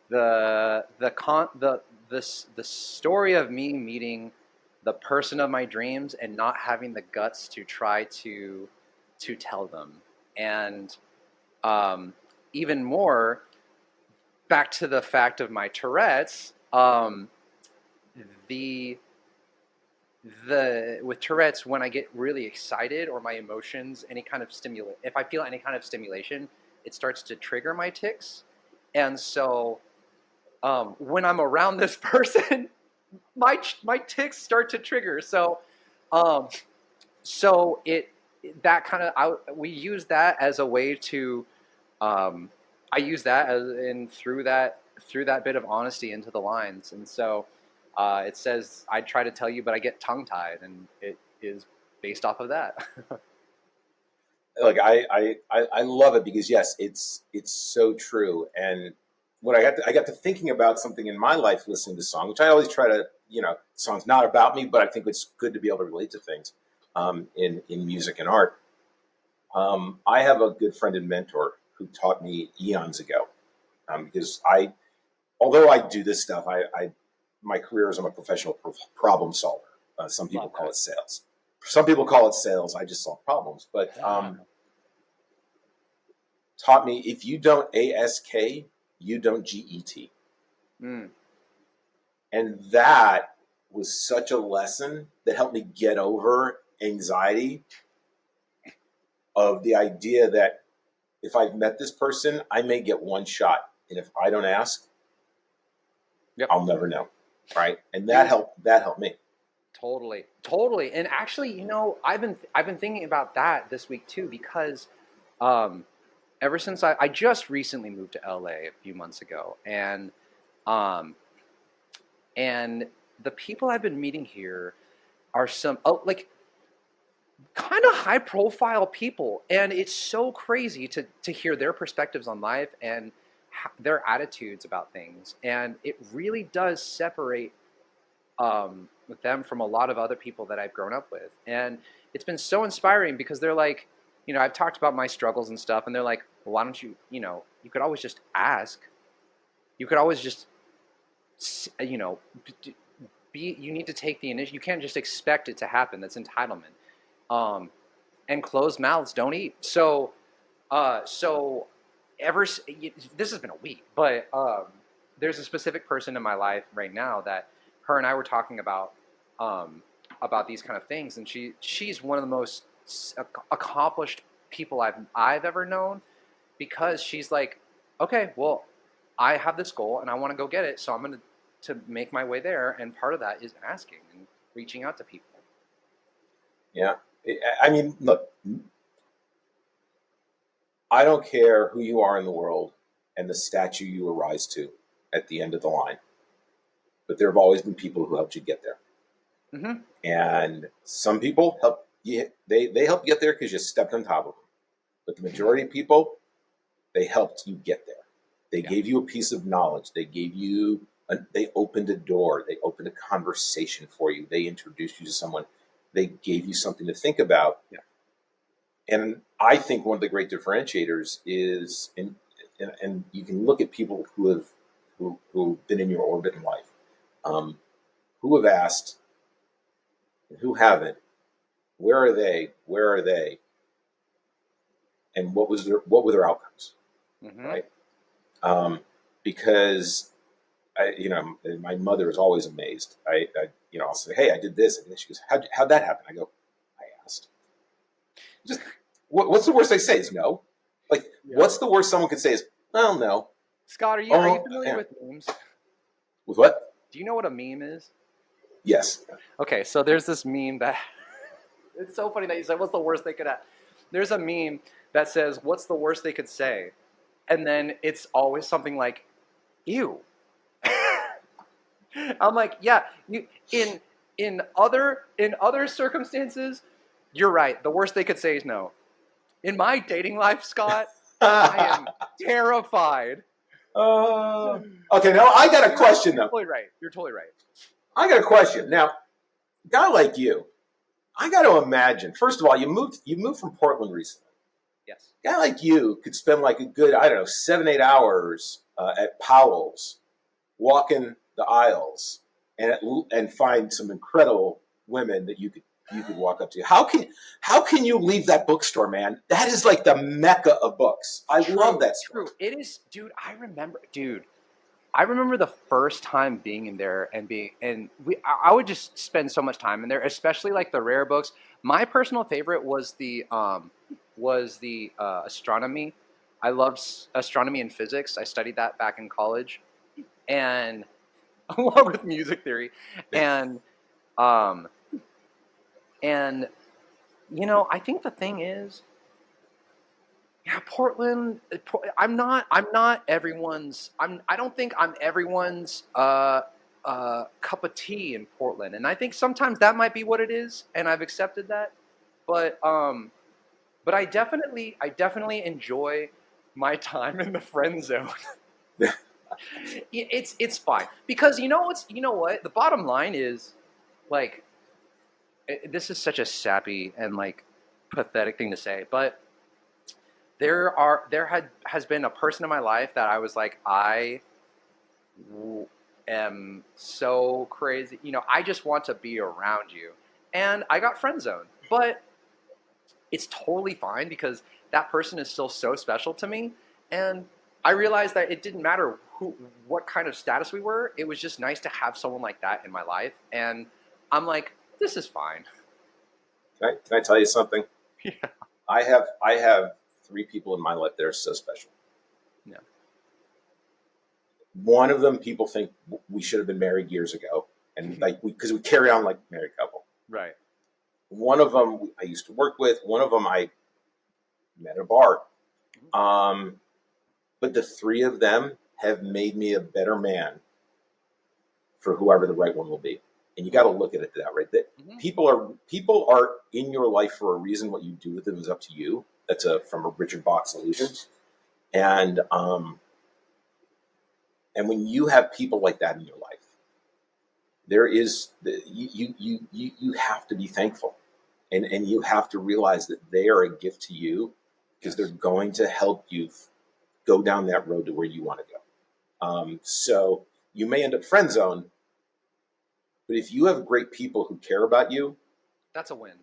the story of me meeting the person of my dreams and not having the guts to try to tell them. And even more, back to the fact of my Tourette's, with Tourette's, when I get really excited or my emotions, if I feel any kind of stimulation, it starts to trigger my tics. And so when I'm around this person, my tics start to trigger. So we use that as a way to I use that through that bit of honesty into the lines. And so it says, "I try to tell you, but I get tongue-tied," and it is based off of that. Look, I love it because yes, it's so true. And when I got to thinking about something in my life listening to songs, which I always try to, songs not about me, but I think it's good to be able to relate to things in music and art. I have a good friend and mentor who taught me eons ago, because although I do this stuff, my career is I'm a professional problem solver. Some people call it sales. Some people call it sales. I just solve problems. But taught me, if you don't ASK, you don't GET. Mm. And that was such a lesson that helped me get over anxiety of the idea that if I've met this person, I may get one shot. And if I don't ask, I'll never know. Right. And that helped me. Totally. And actually, I've been thinking about that this week too, because ever since I just recently moved to LA a few months ago, and the people I've been meeting here are some kind of high profile people, and it's so crazy to hear their perspectives on life and their attitudes about things, and it really does separate with them from a lot of other people that I've grown up with. And it's been so inspiring because they're like, I've talked about my struggles and stuff, and they're like, well, why don't you, you could always just ask. You could always just, you need to take the initiative. You can't just expect it to happen. That's entitlement. And closed mouths don't eat. So this has been a week, but there's a specific person in my life right now that her and I were talking about these kind of things, and she's one of the most accomplished people I've ever known, because she's like, okay, well, I have this goal and I want to go get it, so I'm going to make my way there, and part of that is asking and reaching out to people. Yeah, I mean, look, I don't care who you are in the world and the statue you arise to at the end of the line, but there have always been people who helped you get there. Mm-hmm. And some people help you, they help you get there because you stepped on top of them. But the majority of people, they helped you get there. They gave you a piece of knowledge. They gave you, they opened a door. They opened a conversation for you. They introduced you to someone. They gave you something to think about. Yeah. And I think one of the great differentiators is, and you can look at people who've been in your orbit in life, who have asked, and who haven't. Where are they? Where are they? And what were their outcomes? Mm-hmm. Right? Because my mother is always amazed. I'll say, hey, I did this, and she goes, how'd that happen? I go, I asked. Just what's the worst they say is no. What's the worst someone could say is, well, no. Scott, are you familiar with memes? With what? Do you know what a meme is? Yes. Okay, so there's this meme that it's so funny that you said, what's the worst they could have? There's a meme that says, what's the worst they could say? And then it's always something like, ew. I'm like, yeah, in other circumstances, you're right. The worst they could say is no. In my dating life, Scott, I am terrified Okay, now I got a question though. You're totally right. I got a question. Now, a guy like you, I got to imagine. First of all, you moved from Portland recently. Yes. A guy like you could spend like a good, I don't know, 7-8 hours at Powell's, walking the aisles, and find some incredible women that you could walk up to. How can you leave that bookstore, man? That is like the mecca of books. I love that store. True. It is, dude. I remember the first time being in there I would just spend so much time in there, especially like the rare books. My personal favorite was the astronomy. I loved astronomy and physics. I studied that back in college, and along with music theory, and I think the thing is, yeah, Portland. I don't think I'm everyone's cup of tea in Portland, and I think sometimes that might be what it is, and I've accepted that. But I definitely enjoy my time in the friend zone. It's fine because you know what the bottom line is, like, this is such a sappy and like pathetic thing to say, but has been a person in my life that I was like, I am so crazy. I just want to be around you. And I got friend zoned. But it's totally fine because that person is still so special to me. And I realized that it didn't matter what kind of status we were. It was just nice to have someone like that in my life. And I'm like, this is fine. Can I tell you something? Yeah. I have 3 people in my life that are so special. Yeah. One of them, people think we should have been married years ago, and because we carry on like a married couple. Right. One of them I used to work with. One of them I met at a bar. But the 3 of them have made me a better man for whoever the right one will be. And you got to look at it that way. That people are in your life for a reason. What you do with them is up to you. That's from a Richard Bach solution. And when you have people like that in your life, there is you have to be thankful, and you have to realize that they are a gift to you because they're going to help you go down that road to where you want to go. So you may end up friend zone, but if you have great people who care about you, that's a win.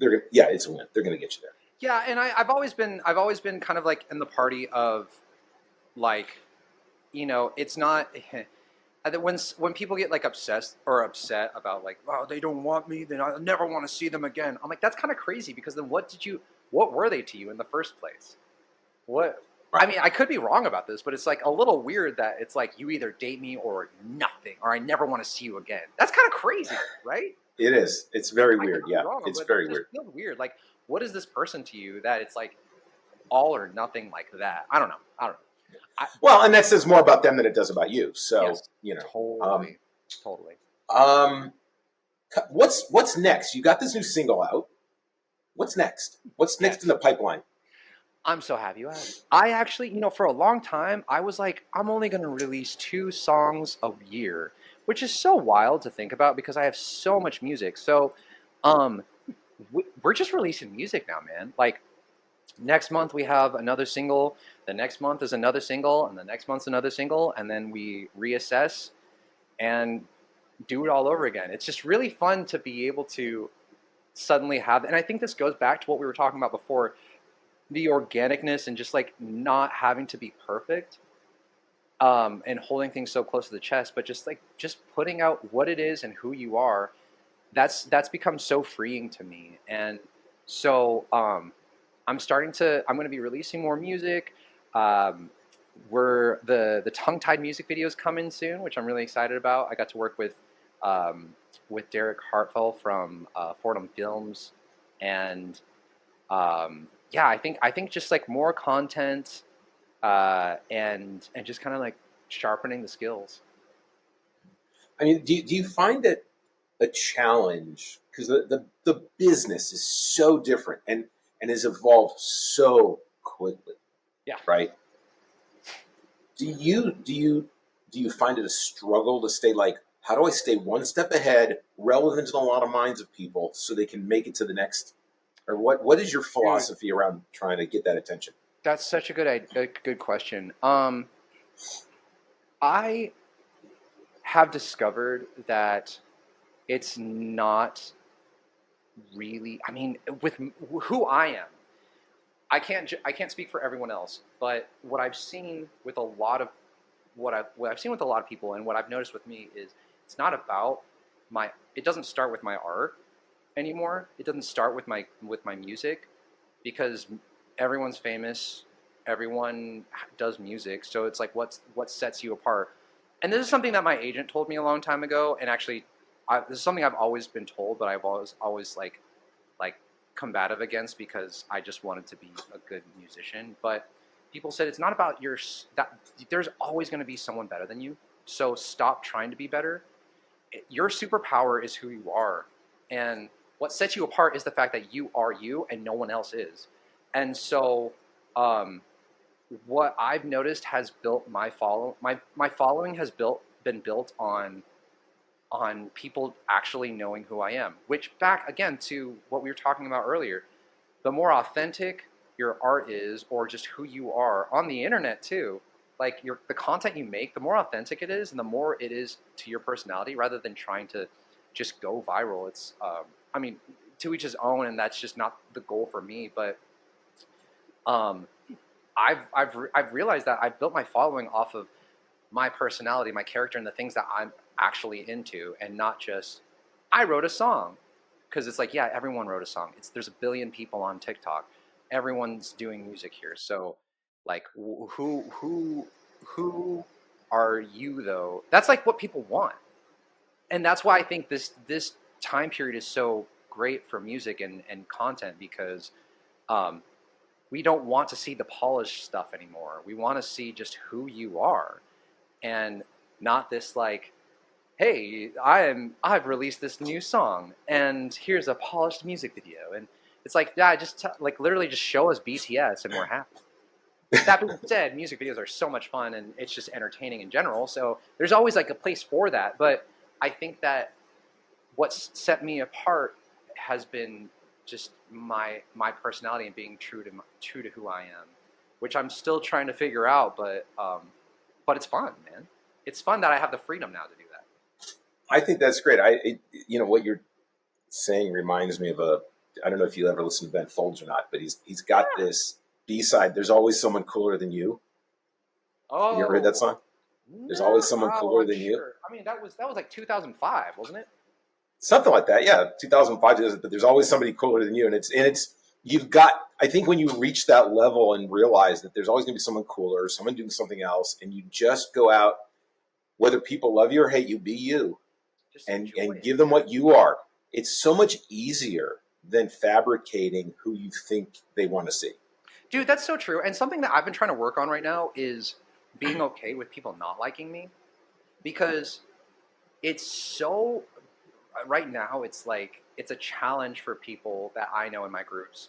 It's a win. They're going to get you there. Yeah, and I've always been kind of like in the party of, like, it's not when people get like obsessed or upset about like, oh, they don't want me, then I never want to see them again. I'm like, that's kind of crazy because then what were they to you in the first place? What? Right. I mean, I could be wrong about this, but it's like a little weird that it's like you either date me or nothing, or I never want to see you again. That's kind of crazy, right? It is. It's very weird. Yeah, it's very weird. It feels weird. Like, what is this person to you that it's like all or nothing like that? I don't know. Well, and that says more about them than it does about you. So, yes, totally. What's next? You got this new single out. What's next? What's next in the pipeline? I'm so happy you asked. I actually, for a long time, I was like, I'm only going to release 2 songs a year, which is so wild to think about because I have so much music. So, we're just releasing music now, man. Like, next month we have another single, the next month is another single, and the next month's another single, and then we reassess and do it all over again. It's just really fun to be able to suddenly have, and I think this goes back to what we were talking about before, the organicness and just like not having to be perfect, and holding things so close to the chest, but just putting out what it is and who you are. That's become so freeing to me. And so I'm going to be releasing more music. We're the tongue-tied music videos come in soon, which I'm really excited about. I got to work with Derek Hartfell from Fordham Films, and I think just like more content, and just kind of like sharpening the skills. I mean, do you find it a challenge because the business is so different and has evolved so quickly? Yeah. Right. Do you find it a struggle to stay like, how do I stay one step ahead, relevant in a lot of minds of people, so they can make it to the next? Or what is your philosophy around trying to get that attention? That's such a good question. I have discovered that it's not really. I mean, with who I am, I can't speak for everyone else, but what I've seen with a lot of what I've seen with a lot of people, and what I've noticed with me is it's not about my. It doesn't start with my art anymore. It doesn't start with my music, because everyone's famous, everyone does music, so it's like what sets you apart. And this is something that my agent told me a long time ago, and actually, this is something I've always been told, but I've always like combative against, because I just wanted to be a good musician. But people said it's not about that there's always going to be someone better than you, so stop trying to be better. Your superpower is who you are, and what sets you apart is the fact that you are you and no one else is. And so what I've noticed has built my following has been built on people actually knowing who I am, which, back again to what we were talking about earlier, the more authentic your art is, or just who you are on the internet too, like the content you make, the more authentic it is and the more it is to your personality, rather than trying to just go viral. It's I mean, to each his own, and that's just not the goal for me. But I've realized that I've built my following off of my personality, my character, and the things that I'm actually into, and not just I wrote a song. Because it's like, yeah, everyone wrote a song. There's a billion people on TikTok. Everyone's doing music here. So like, who are you though? That's like what people want, and that's why I think this time period is so great for music and content, because we don't want to see the polished stuff anymore. We want to see just who you are, and not this like, hey, I've released this new song and here's a polished music video. And it's like, yeah, literally just show us BTS and we're happy. That being said, music videos are so much fun, and it's just entertaining in general. So there's always like a place for that. But I think that what's set me apart has been just my personality and being true to who I am, which I'm still trying to figure out. But it's fun, man. It's fun that I have the freedom now to do that. I think that's great. What you're saying reminds me of I don't know if you ever listen to Ben Folds or not, but he's got this B-side. There's always someone cooler than you. Oh, you ever heard that song? There's always someone cooler than you. I mean, that was like 2005, wasn't it? Something like that, yeah. 2005. But there's always somebody cooler than you, and it's you've got. I think when you reach that level and realize that there's always going to be someone cooler, someone doing something else, and you just go out, whether people love you or hate you, be you, and give them what you are. It's so much easier than fabricating who you think they want to see. Dude, that's so true. And something that I've been trying to work on right now is being okay with people not liking me, because it's so right now it's like it's a challenge for people that I know in my groups.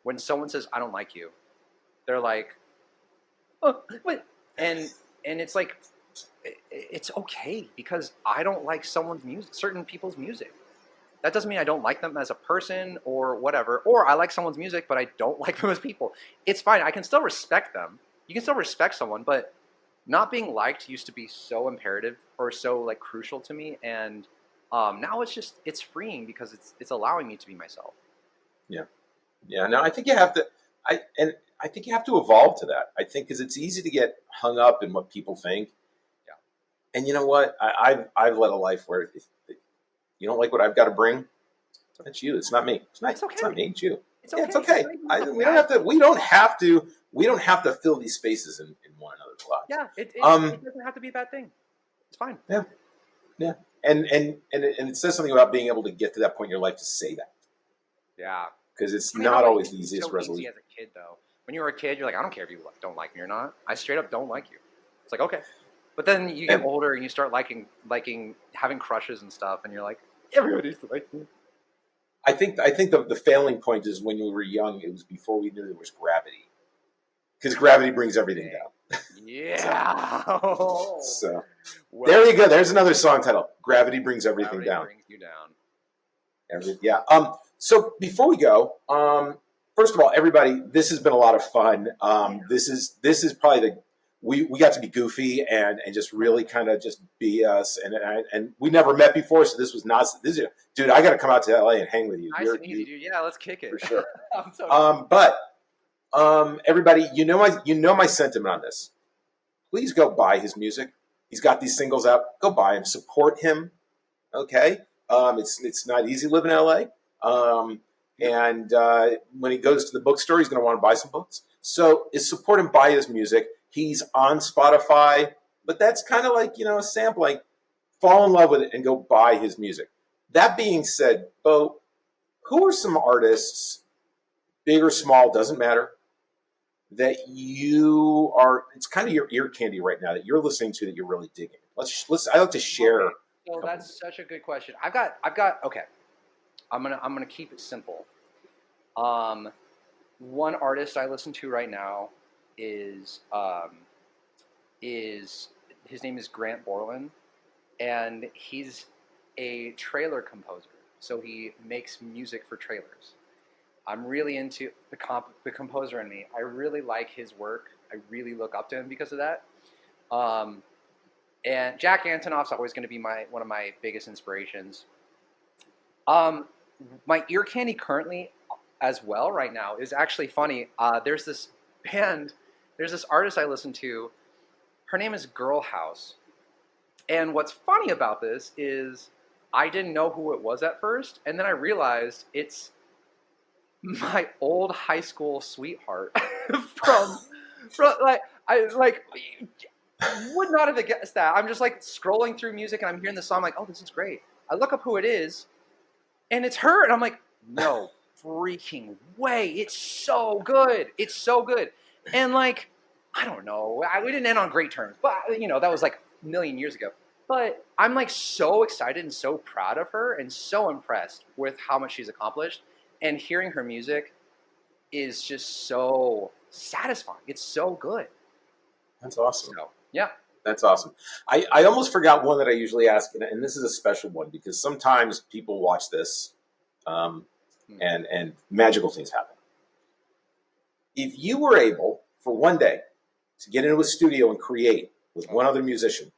When someone says I don't like you, they're like, oh, what? And it's like, it's okay, because I don't like someone's music, certain people's music. That doesn't mean I don't like them as a person or whatever, or I like someone's music but I don't like them as people. It's fine. I can still respect them. You can still respect someone, but not being liked used to be so imperative or so like crucial to me, and now it's freeing, because it's allowing me to be myself. Yeah. No, I think you have to. I think you have to evolve to that. I think because it's easy to get hung up in what people think. Yeah. And you know what? I've led a life where if you don't like what I've got to bring, it's you. It's not me. It's okay. It's not me. It's you. It's okay. Yeah, it's okay. We don't have to fill these spaces in one another's lives. Yeah. It doesn't have to be a bad thing. It's fine. Yeah. Yeah. And it says something about being able to get to that point in your life to say that. Yeah. Because it's not always the easiest resolution. Easy as a kid, though. When you were a kid, you're like, I don't care if you don't like me or not. I straight up don't like you. It's like, okay. But then you get older and you start liking having crushes and stuff, and you're like, everybody used to like me. I think the failing point is when we were young, it was before we knew there was gravity. Because gravity brings everything down. Yeah. So Well, there you go. There's another song title. Gravity Brings Everything Down. Brings you down. Yeah. So before we go, first of all, everybody, this has been a lot of fun. This is probably we got to be goofy and just really kind of just be us, and we never met before, so this was not dude. I got to come out to LA and hang with you. Nice and easy, dude. Yeah, let's kick it for sure. I'm so Everybody, you know my sentiment on this. Please go buy his music. He's got these singles out. Go buy him. Support him. Okay. It's not easy living in LA. And when he goes to the bookstore, he's going to want to buy some books. So support him, buy his music. He's on Spotify, but that's kind of like, a sampling. Fall in love with it and go buy his music. That being said, Bo, who are some artists, big or small, doesn't matter, that it's kind of your ear candy right now that you're listening to that you're really digging? I like to share. Okay. So that's such a good question. I've got okay. I'm gonna keep it simple. One artist I listen to right now is his name is Grant Borland, and he's a trailer composer. So he makes music for trailers. I'm really into the composer in me. I really like his work. I really look up to him because of that. And Jack Antonoff's always going to be one of my biggest inspirations. My ear candy currently as well right now is actually funny. There's this artist I listen to. Her name is Girl House. And what's funny about this is I didn't know who it was at first, and then I realized it's my old high school sweetheart from I would not have guessed that. I'm just like scrolling through music and I'm hearing the song, I'm like, oh, this is great. I look up who it is, and it's her, and I'm like, no freaking way! It's so good. It's so good. And like, I don't know, we didn't end on great terms, but that was like a million years ago. But I'm like so excited and so proud of her and so impressed with how much she's accomplished. And hearing her music is just so satisfying. It's so good. That's awesome. So, yeah. That's awesome. I almost forgot one that I usually ask, and this is a special one because sometimes people watch this and magical things happen. If you were able for one day to get into a studio and create with one other musician,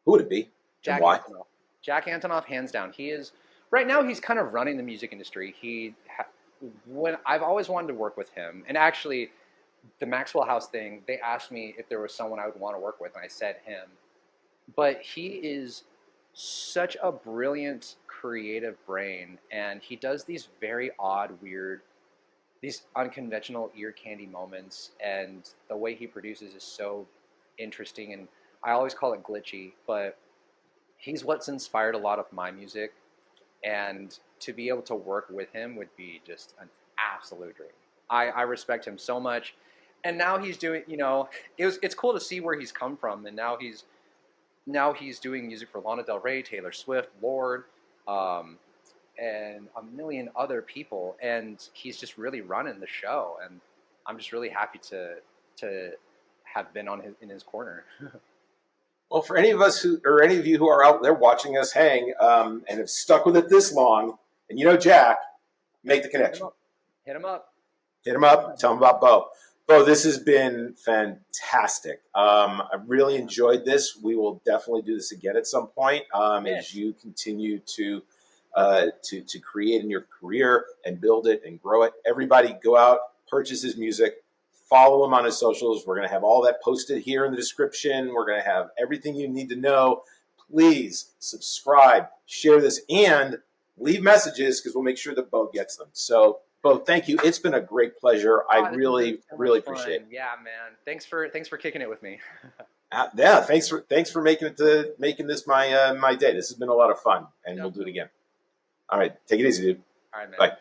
who would it be? Jack and why? Antonoff. Jack Antonoff, hands down. He is right now. He's kind of running the music industry. When I've always wanted to work with him, and actually, the Maxwell House thing, they asked me if there was someone I would want to work with, and I said him. But he is such a brilliant, creative brain, and he does these very odd, weird, these unconventional ear candy moments, and the way he produces is so interesting, and I always call it glitchy, but he's what's inspired a lot of my music, and to be able to work with him would be just an absolute dream. I respect him so much, and now he's doing, it's cool to see where he's come from, and now he's doing music for Lana Del Rey, Taylor Swift, Lorde, and a million other people, and he's just really running the show, and I'm just really happy to have been in his corner. Well, for any of us any of you who are out there watching us hang and have stuck with it this long, and Jack, make the connection. Hit him up. Tell him about Bo. Bo, this has been fantastic. I really enjoyed this. We will definitely do this again at some point as you continue to create in your career and build it and grow it. Everybody go out, purchase his music. Follow him on his socials. We're going to have all that posted here in the description. We're going to have everything you need to know. Please subscribe, share this, and leave messages because we'll make sure that Bo gets them. So, Bo, thank you. It's been a great pleasure. I really appreciate it. Yeah, man. Thanks for kicking it with me. Yeah, thanks for making this my day. This has been a lot of fun, and we'll do it again. All right, take it easy, dude. All right, man. Bye.